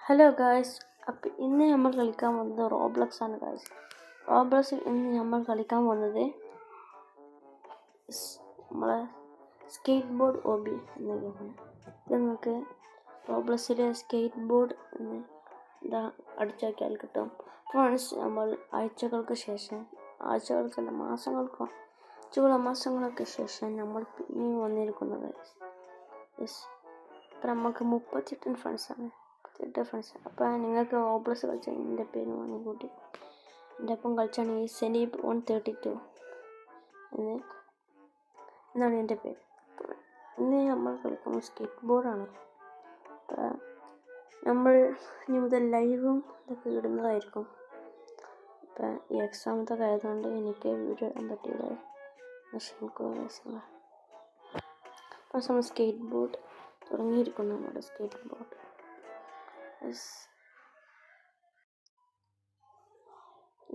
Hello guys, അപ്പം ഇന്ന് നമ്മൾ കളിക്കാൻ പോകുന്നത് റോബ്ലക്സ് ആണ് ഗായ്സ്. റോബ്ലക്സിൽ ഇന്ന് നമ്മൾ കളിക്കാൻ പോകുന്നത് നമ്മളെ സ്കേറ്റ് ബോർഡ് ഓബി എന്ന ഗെയിമാണ്. ഇത് നമുക്ക് റോബ്ലക്സിലെ സ്കേറ്റ് ബോർഡ് എന്ന് അടിച്ചാക്കിയാൽ കിട്ടും. ഫ്രണ്ട്സ്, നമ്മൾ ആഴ്ചകൾക്കൊക്കെ ശേഷം നമ്മൾ പിന്നെയും വന്നിരിക്കുന്നത് ഇപ്പം നമുക്ക് 38 ഫ്രണ്ട്സാണ്. അപ്പോൾ നിങ്ങൾക്ക് റോബ്ലക്സ് കളിച്ച എൻ്റെ പേര് വാങ്ങിക്കൂട്ടി എൻ്റെ ഒപ്പം കളിച്ചാണ് ഈ സെനീബ് 132 എന്നാണ് എൻ്റെ പേര്. ഇന്ന് നമ്മൾ കളിക്കുന്നത് സ്കേറ്റ് ബോർഡാണ്. നമ്മൾ ഇനി മുതൽ ലൈവും ഇതൊക്കെ ഇടുന്നതായിരിക്കും. ഇപ്പം ഈ എക്സാമത്തെ ആയതുകൊണ്ട് എനിക്ക് വീഡിയോ ഇടാൻ പറ്റില്ല. അപ്പോൾ നമ്മൾ സ്കേറ്റ് ബോർഡ് തുടങ്ങിയിരിക്കുന്നു. നമ്മുടെ സ്കേറ്റ് ബോർഡ്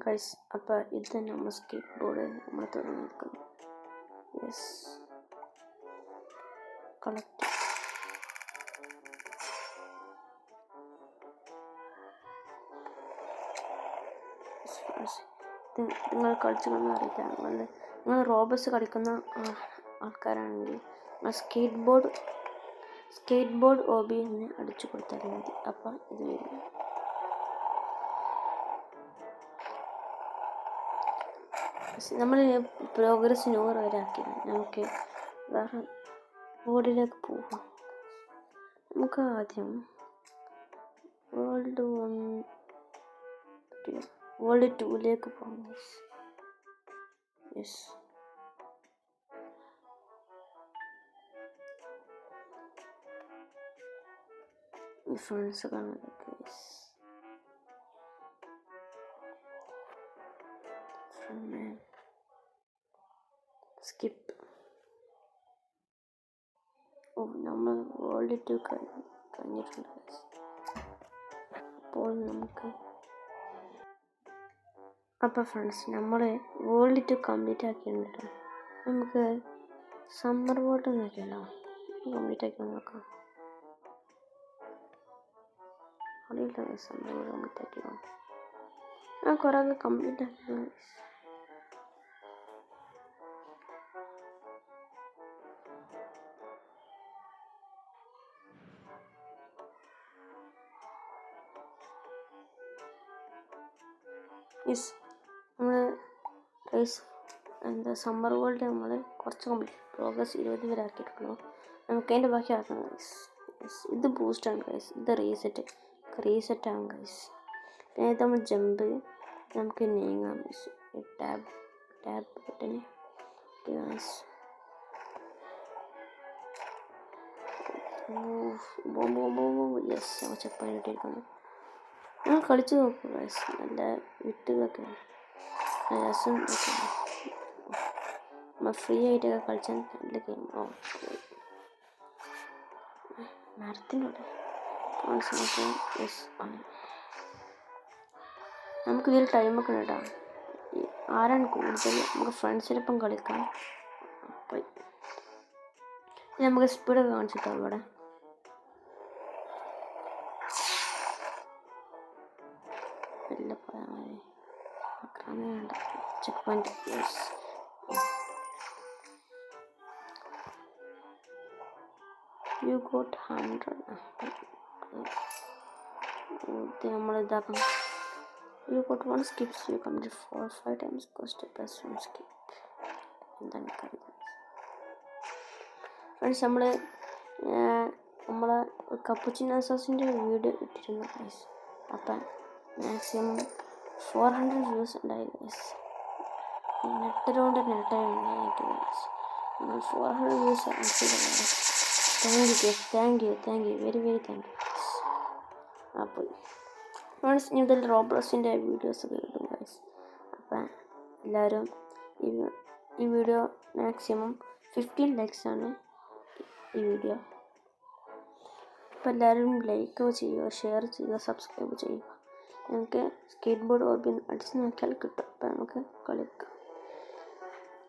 ഗൈസ്, അപ്പോൾ ഇത് തന്നെ നമ്മൾ സ്കേറ്റ് ബോർഡ് നമ്മൾ തുടങ്ങിയിരിക്കുന്നു. കളക്ട് നിങ്ങൾ കളിച്ചതെന്ന് അറിയില്ല. നിങ്ങൾ റോബ്ലക്സ് കളിക്കുന്ന ആൾക്കാരാണെങ്കിൽ സ്കേറ്റ് ബോർഡ് ഓബി എന്ന് അടിച്ചു കൊടുത്താൽ മതി. അപ്പം ഇത് വരും. നമ്മൾ പ്രോഗ്രസ് 100 വരെ ആക്കിയത്. നമുക്ക് വേറെ ബോർഡിലേക്ക് പോവാം. നമുക്ക് ആദ്യം വേൾഡ് 2ലേക്ക് പോകാം. ഫ്രണ്ട്സ് കാണുന്നത് സ്കിപ്പ്. നമ്മൾ വേൾഡ് 2 കഴിഞ്ഞിട്ടുണ്ട്. അപ്പോൾ അപ്പോൾ ഫ്രണ്ട്സ്, നമ്മൾ വേൾഡ് 2 കംപ്ലീറ്റ് ആക്കിയിട്ടുണ്ട്. നമുക്ക് സമ്മർ വേൾഡ് നോക്കിയല്ലോ, കംപ്ലീറ്റ് ആക്കി നോക്കാം. അറിയില്ല, സമ്മർ വേൾഡ് കംപ്ലീറ്റ് ആക്കിയോ? ഞാൻ കുറേ കംപ്ലീറ്റ് ആക്കി. നമ്മൾ സമ്മർ വേൾഡ് നമ്മൾ കുറച്ച് കംപ്ലീറ്റ് പ്രോഗ്രസ് 20 വരെ ആക്കിയിട്ടുള്ളൂ. നമുക്ക് അതിൻ്റെ ബാക്കി ആക്കാം ഗൈസ്. ഇത് ബൂസ്റ്റാണ് ഗൈസ്. ഇത് റീസെറ്റാകും ഗൈസ്. പിന്നെ ഇത് നമ്മൾ ജമ്പ്, നമുക്ക് നീങ്ങാം ഗൈസ്. ടാബ് ബട്ടന് ഗൈസ്. യെസ്, നമ്മൾ ചെക്ക് പോയിന്റ് ഇട്ടിരിക്കുന്നു. നിങ്ങൾ കളിച്ച് നോക്കുക ഗൈസ്. നല്ല വിട്ടുകളൊക്കെ രസം. നമ്മൾ ഫ്രീ ആയിട്ടൊക്കെ കളിച്ചാൽ നല്ല ഗെയിം. മരത്തിനുണ്ട്. നമുക്കിതിൽ ടൈമൊക്കെ ഉണ്ട് കേട്ടോ. ആരാണ് കൂടുതൽ നമുക്ക് ഫ്രണ്ട്സിനൊപ്പം കളിക്കാം. അപ്പോൾ നമുക്ക് സ്പീഡൊക്കെ കാണിച്ചിട്ടോ ഇവിടെ. Check point. You got 100. നമ്മൾ ഇതാക്കണം. You got 1 skips. You complete 4-5 times cost plus 1 skip. എന്താണ് ഫ്രണ്ട്സ്, നമ്മളെ കപ്പുച്ചിനോ സോസിൻ്റെ വീഡിയോ ഇട്ടിരുന്നു ഗൈസ്. അപ്പം മാക്സിമം 400 വ്യൂസ് ഉണ്ടായി ഗൈസ്. നെട്ടറുകൊണ്ട് നെട്ടായിട്ട് ഗൈസ്. 400 വ്യൂസ് ആക്കിയത്. Thank you very thank you. അപ്പോൾ ഫ്രണ്ട്സ്, ഇതിൽ റോബ്ലക്സിൻ്റെ വീഡിയോസൊക്കെ ഇടും ഗൈസ്. അപ്പം എല്ലാവരും ഈ വീഡിയോ മാക്സിമം 15 ലൈക്സാണ് ഈ വീഡിയോ. അപ്പോൾ എല്ലാവരും ലൈക്ക് ചെയ്യുക, ഷെയർ ചെയ്യുക, സബ്സ്ക്രൈബ് ചെയ്യുക. നമുക്ക് സ്കേറ്റ് ബോർഡ് ഓബി അടിച്ച് നോക്കിയാൽ കിട്ടും. അപ്പം നമുക്ക് കളിക്കാം.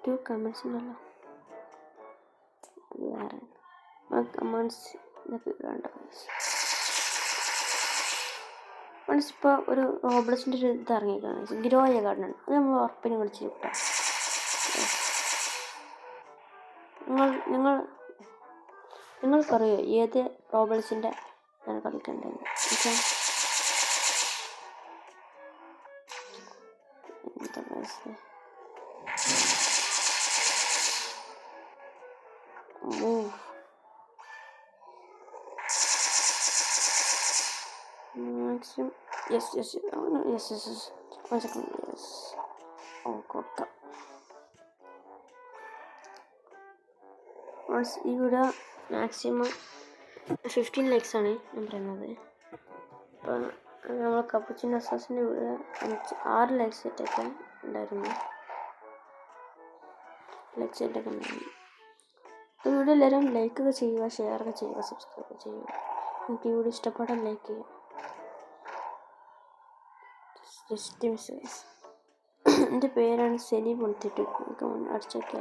2 കമൻസ് ഉണ്ടല്ലോ, അത് വേറെ കമൻസ് ഇതൊക്കെ ഇടാണ്ട്. ഇപ്പോൾ ഒരു റോബ്ലസിൻ്റെ ഒരു ഇത് ഇറങ്ങിയിരിക്കുകയാണ്, ഗ്രോയ ഗാർഡൻ. അത് നമ്മൾ ഉറപ്പിന് കളിച്ച് കിട്ടാം. നിങ്ങൾക്കറിയോ ഏത് റോബിൾസിൻ്റെ ആണ് കളിക്കേണ്ടത്? എന്താ മനസ്സിലായി? Maximum yes 1 second. യെസ്, കൊടുക്കാം. ഈ വീഡിയോ മാക്സിമം 15 likes ആണ് ഞാൻ പറയുന്നത്. അപ്പോൾ നമ്മൾ കപ്പുച്ചിൻ അസാസിൻ്റെ വീഡിയോ 6 likes സെറ്റൊക്കെ ഉണ്ടായിരുന്നു. ഈ വീഡിയോ എല്ലാവരും ലൈക്കൊക്കെ ചെയ്യുക, ഷെയറൊക്കെ ചെയ്യുക, സബ്സ്ക്രൈബ് ചെയ്യുക. എനിക്ക് ഈ വീഡിയോ ഇഷ്ടപ്പെട്ടാൽ ലൈക്ക് ചെയ്യുക. എൻ്റെ പേരാണ് സെലി പൊളിത്തിട്ട്. നിങ്ങൾക്ക് അടിച്ചൊക്കെ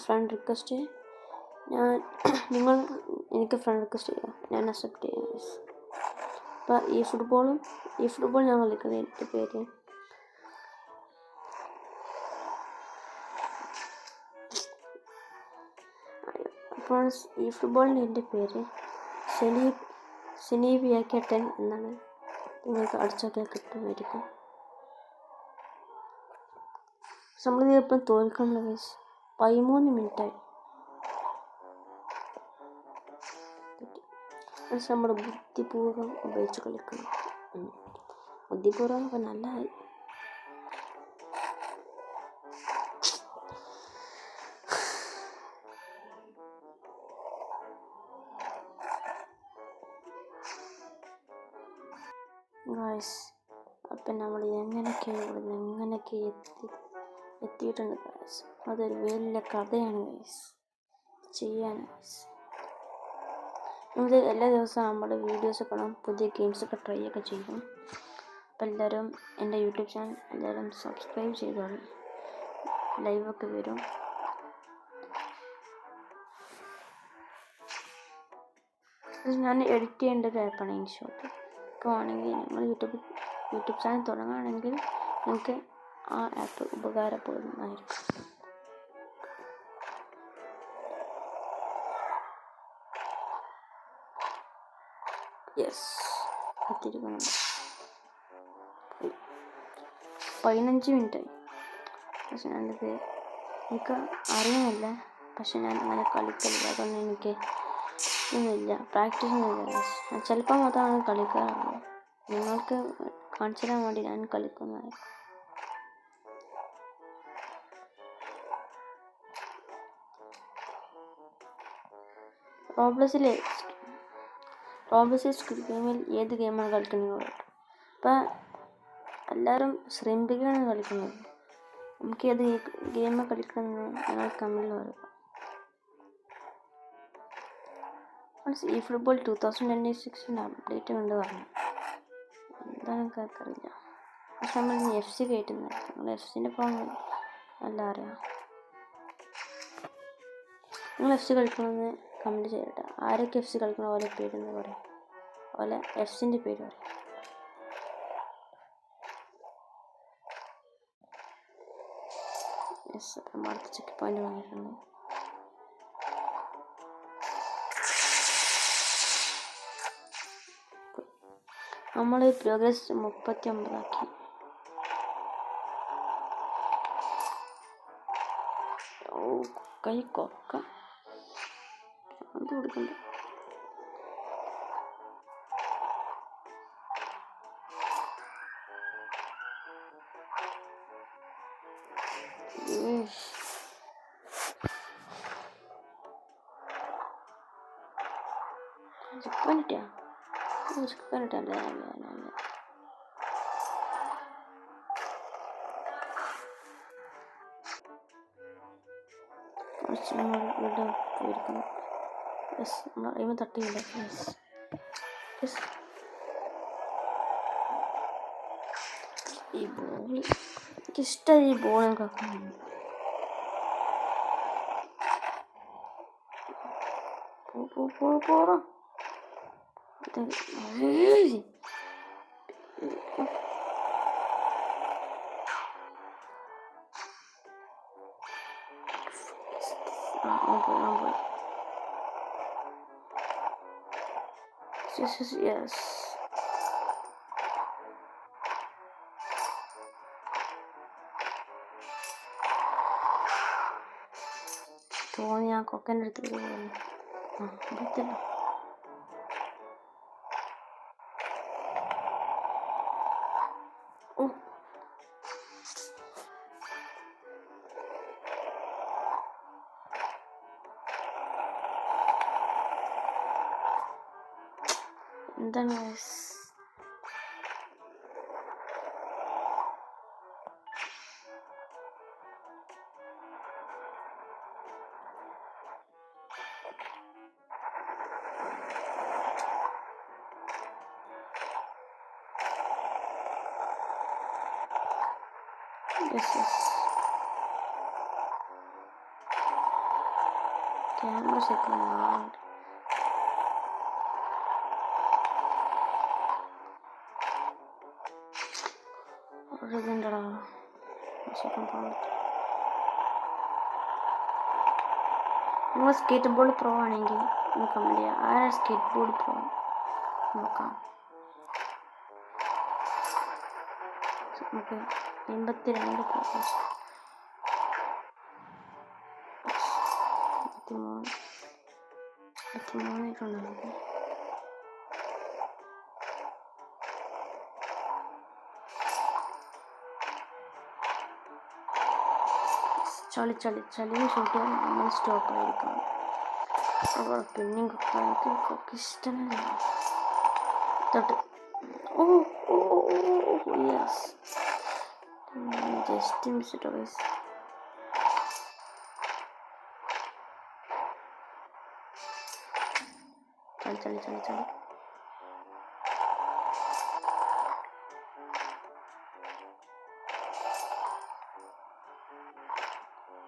ഫ്രണ്ട് റിക്വസ്റ്റ് നിങ്ങൾ എനിക്ക് ഫ്രണ്ട് റിക്വസ്റ്റ് ചെയ്യുക, ഞാൻ അക്സെപ്റ്റ് ചെയ്യാം. അപ്പോൾ ഈ ഫുട്ബോൾ ഞാൻ കളിക്കുന്നത്. എൻ്റെ പേര് അപ്പോൾ ഈ ഫുട്ബോളിൻ്റെ എൻ്റെ പേര് സെനീബിയാക്കട്ടൻ എന്നാണ്. നിങ്ങൾക്ക് അടിച്ചൊക്കെ കിട്ടുമായിരിക്കും. നമ്മളിത് ഇപ്പം തോൽക്കണം ഗൈസ്. 13 മിനിറ്റായി. നമ്മൾ ബുദ്ധിപൂർവ്വം ഉപയോഗിച്ച് കളിക്കണം. ബുദ്ധിപൂർവ്വം ഇപ്പം നല്ലതായി. ഗൈസ്, അപ്പം നമ്മൾ എങ്ങനെയൊക്കെ എത്തിയിട്ടുണ്ട് ഗൈസ്. അതൊരു വലിയ കഥയാണ് ഗൈസ് ചെയ്യാൻ. ഗൈസ് നമ്മൾ എല്ലാ ദിവസവും നമ്മുടെ വീഡിയോസ് കാണാം, പുതിയ ഗെയിംസൊക്കെ ട്രൈ ഒക്കെ ചെയ്യും. അപ്പം എല്ലാവരും എൻ്റെ യൂട്യൂബ് ചാനൽ എല്ലാവരും സബ്സ്ക്രൈബ് ചെയ്തോളൂ. ലൈവൊക്കെ വരും. ഞാൻ എഡിറ്റ് ചെയ്യേണ്ട ഒരു ആപ്പാണ് ഇൻഷോട്ട്. ഇപ്പോൾ ആണെങ്കിൽ നിങ്ങൾ യൂട്യൂബ് ചാനൽ തുടങ്ങുകയാണെങ്കിൽ നിങ്ങൾക്ക് ആ ആപ്പ് ഉപകാരപ്പെടുന്നതായിരിക്കും. യെസ്, എത്തിയിരിക്കുന്നുണ്ട്. 15 മിനിറ്റായി. പക്ഷെ ഞാനിത് എനിക്ക് അറിയുന്നില്ല. പക്ഷെ ഞാൻ അങ്ങനെ കളിക്കലില്ല. അതൊന്നും എനിക്ക് ഒന്നുമില്ല, പ്രാക്ടീസ് ഒന്നുമില്ല. ഞാൻ ചിലപ്പോൾ മാത്രമാണ് കളിക്കാറുള്ളൂ. നിങ്ങൾക്ക് കാണിച്ചു തരാൻ വേണ്ടി ഞാൻ കളിക്കുന്നതായിരിക്കും. റോബ്ലസിൽ സ്ക്വിഡ് ഗെയിമിൽ ഏത് ഗെയിമാണ് കളിക്കുന്നത്? ഇപ്പം എല്ലാവരും ശ്രിമ്പിക്കാണ് കളിക്കുന്നത്. നമുക്ക് ഏത് ഗെയിമാണ് കളിക്കുന്നത് ഞങ്ങൾ കമ്മിൽ പറയും. ഈ ഫുട്ബോൾ 2026 അപ്ഡേറ്റ് കൊണ്ട് പറഞ്ഞു. എന്താ എനിക്കറിയില്ല. പക്ഷെ നമ്മൾ FC കയറ്റുന്നത്. നമ്മൾ FC ഫോൺ എല്ലാം അറിയാം. നിങ്ങൾ FC കളിക്കണമെന്ന് കമൻറ്റ് ചെയ്യട്ടെ. ആരൊക്കെ FC കളിക്കണ പോലെ പേരെന്ന് പറയാം, അതുപോലെ FC പേര് പറയാം. യെസ്, അപ്പം അടുത്ത ചെക്ക് പോയിന്റ് വന്നിട്ടുണ്ട്. നമ്മൾ പ്രോഗ്രസ് 39 ആക്കി. കൈ കൊക്ക അത് കൊടുക്കണ്ട. ചിക്കനിട്ടല്ലേ കുറച്ച് നമ്മൾ ഇവിടെ പോയിരിക്കുന്നു. യെസ്, നമ്മൾ അയിമ തട്ടിയില്ല. യെസ്, ഈ ബോൾ എനിക്കിഷ്ടമായി. ഈ ബോൾ എനിക്ക് പോറ Yes. തോന്നി ഞാൻ കൊക്കൻ്റെ അടുത്ത് പോകുന്നു. പറ്റില്ല. എന്താണ് ക്യാമറ ശരിക്കും ഇതുണ്ടടാ ശരിക്കും പോകാൻ. നിങ്ങൾ സ്കേറ്റ് ബോർഡ് പ്രോ ആണെങ്കിൽ ഒന്ന് കമൻറ്റ് ചെയ്യുക. ആരാ സ്കേറ്റ് ബോർഡ് പ്രോ നോക്കാം. നമുക്ക് 52 പ്രോഗ്രാംസ് 23 നമുക്ക് ചളി ഷൂട്ട് ചെയ്യാൻ നമ്മൾ സ്റ്റോപ്പ് ആയിരിക്കണം. അപ്പോൾ പിന്നെയും കുക്ക് ഇഷ്ടമല്ല തൊട്ട്. Yes just missed guys.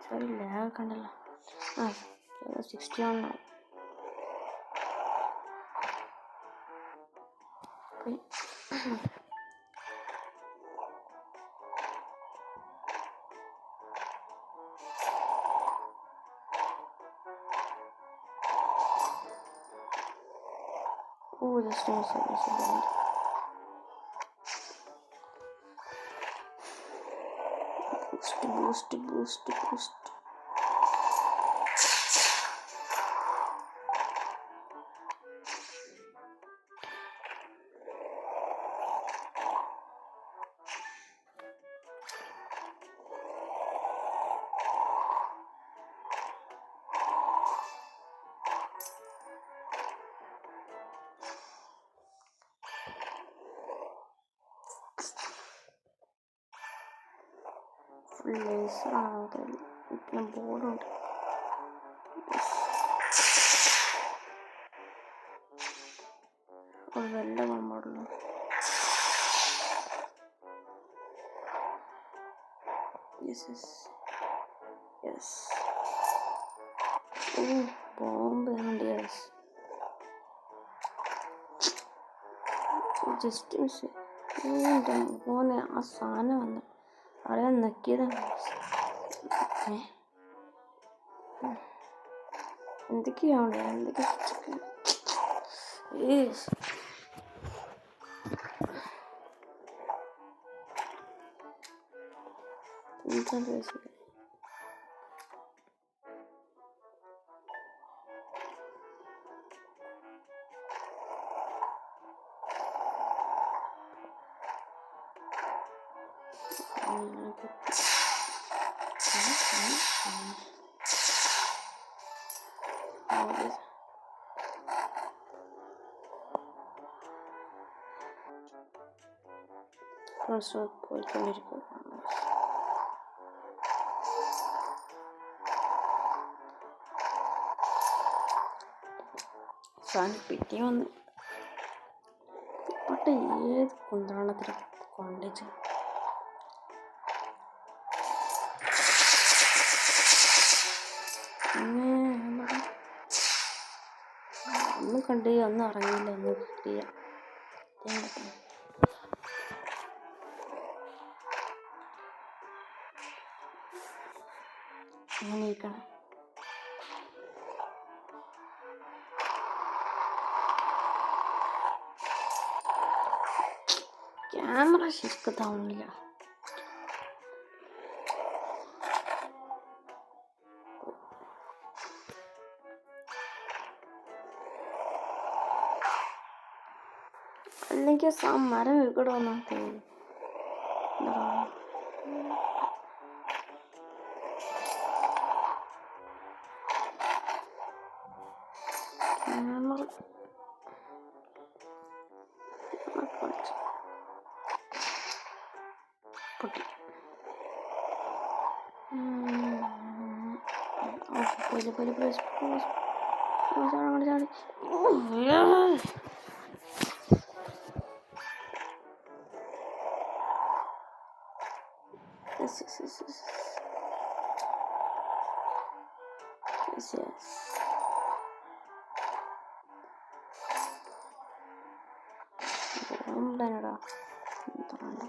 ചളി ലാഗ് കണ്ടല്ലോ. 61 just a second. Boost. Full ലേസറാണ്. പിന്നെ ബോർഡുണ്ട്. ഒരു വെള്ള കമ്പോടുള്ളൂ. യെസ് ബോംബ് ഉണ്ട്. Yes just miss. മോനെ ആ സാധനം വന്നു അറിയാൻ നക്കിയതാണ്. എന്തൊക്കെയാണ് പോയിക്കൊണ്ടിരിക്കും. സാധനം പിറ്റി വന്ന് പട്ട ഏത് കുന്തളത്തിൽ കൊണ്ടേച്ച് ഒന്നും കണ്ട് ഒന്നും അറിയില്ല. ഒന്നും കിട്ടിയ അങ്ങനെ ഇരിക്കണം. ക്യാമറ ശരിക്കത്താവുന്നില്ല. അല്ലെങ്കിൽ മരം ഇവിടെ വന്നാൽ തോന്നുന്നു. ക്യാമറ പൊട്ടി. ബോംബാണടാ. എന്താണ്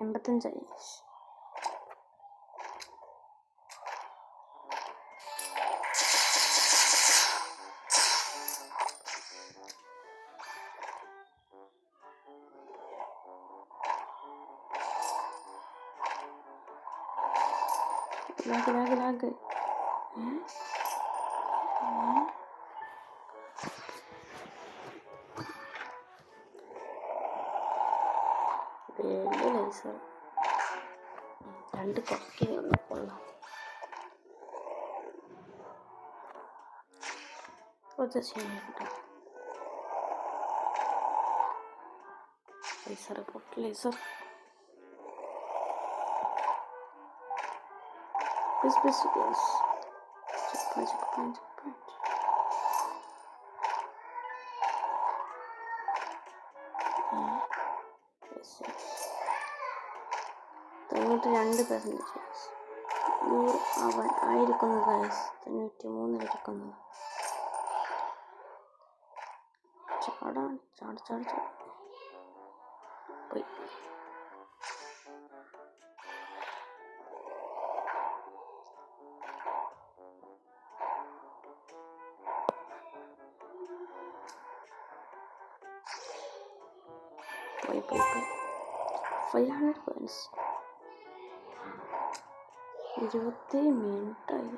എൺപത്തഞ്ചായി. ലാഗ് വലിയ ലൈസർ 2 കുറയ്ക്കുക കൊള്ളാം. ലൈസർ പൊട്ടി. ലൈസർ തൊണ്ണൂറ്റി 2% ആയിരിക്കുന്നു ഗൈസ്. 93 ആയിരിക്കുന്നു. ചാട് പോയി. പോയി 500 points. 20 മിനിറ്റായി.